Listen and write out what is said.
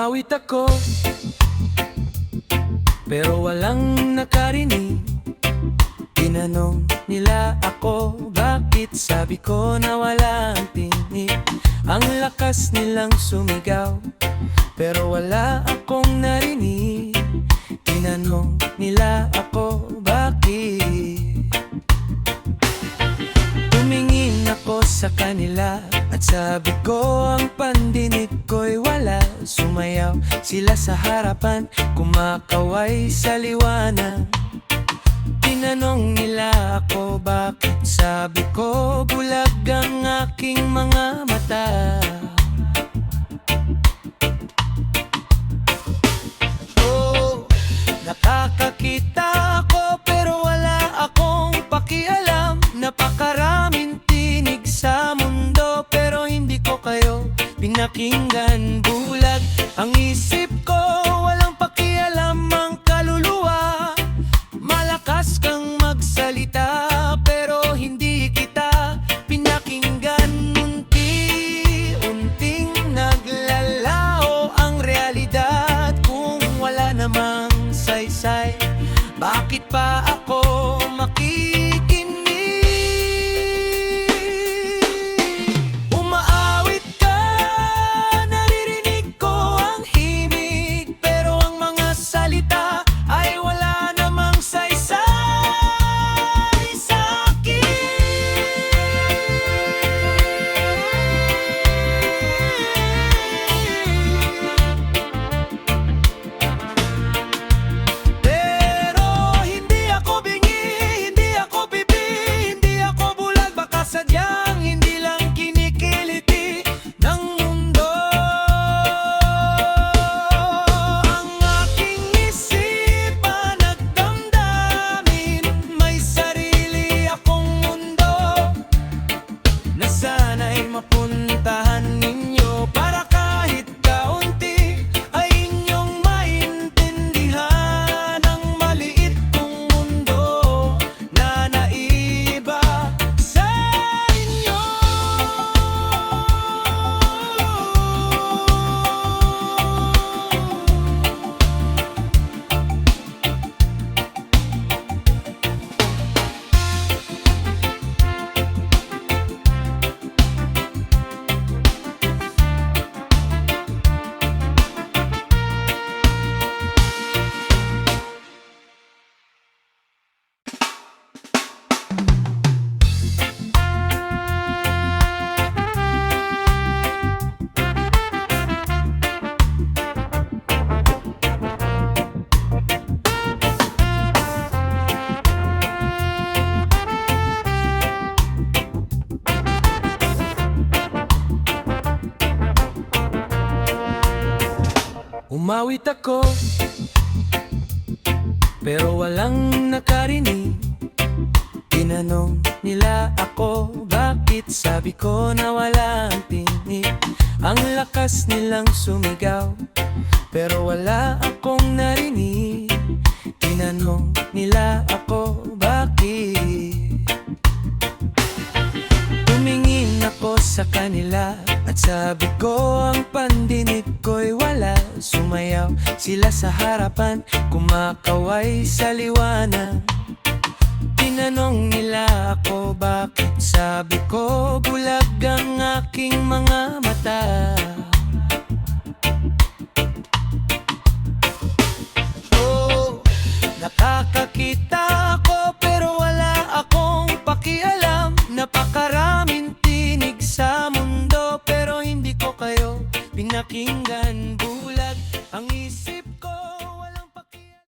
Umawit ako, pero walang nakarinig. Tinanong nila ako, bakit? Sabi ko na walang tinig. Ang lakas nilang sumigaw, pero wala akong narinig. Tinanong nila ako, bakit? Tumingin ako sa kanila at sabi ko, ang pandinig ko'y wala. Sumayaw sila sa harapan, kumakaway sa liwanag. Tinanong nila ako, bakit? Sabi ko, bulag ang aking mga mata. Oh, nakakakita ako pero wala akong pakialam. Napakaraming tinig sa mundo pero hindi ko kayo pinakinggan. Bulag ang isip ko, walang pakialam ang kaluluwa. Malakas kang magsalita pero hindi kita pinakinggan. Unti-unting naglalaho ang realidad. Kung wala namang saysay, bakit pa ako makikinig? Umaawit ka, naririnig ko ang himig, pero ang mga salita ay wala namang saysay sa akin. Pero hindi ako bingi, hindi ako pipi, hindi ako bulag. Baka sadyang hindi lang kinikiliti ng mundo ang aking isipan at damdamin. May sarili akong mundo na sana'y mapuntahan ninyo, para kahit kaunti ay inyong maintindihan ang maliit kong mundo na naiba sa inyo. Umawit ako, pero walang nakarinig. Tinanong nila ako, bakit? Sabi ko na walang tinig. Ang lakas nilang sumigaw, pero wala akong narinig. Tinanong nila ako, bakit? Tumingin ako sa kanila at sabi ko, ang pandinig ko'y wala. Sumayaw sila sa harapan, kumakaway sa liwanag. Tinanong nila ako, bakit? Sabi ko, bulag ang aking mga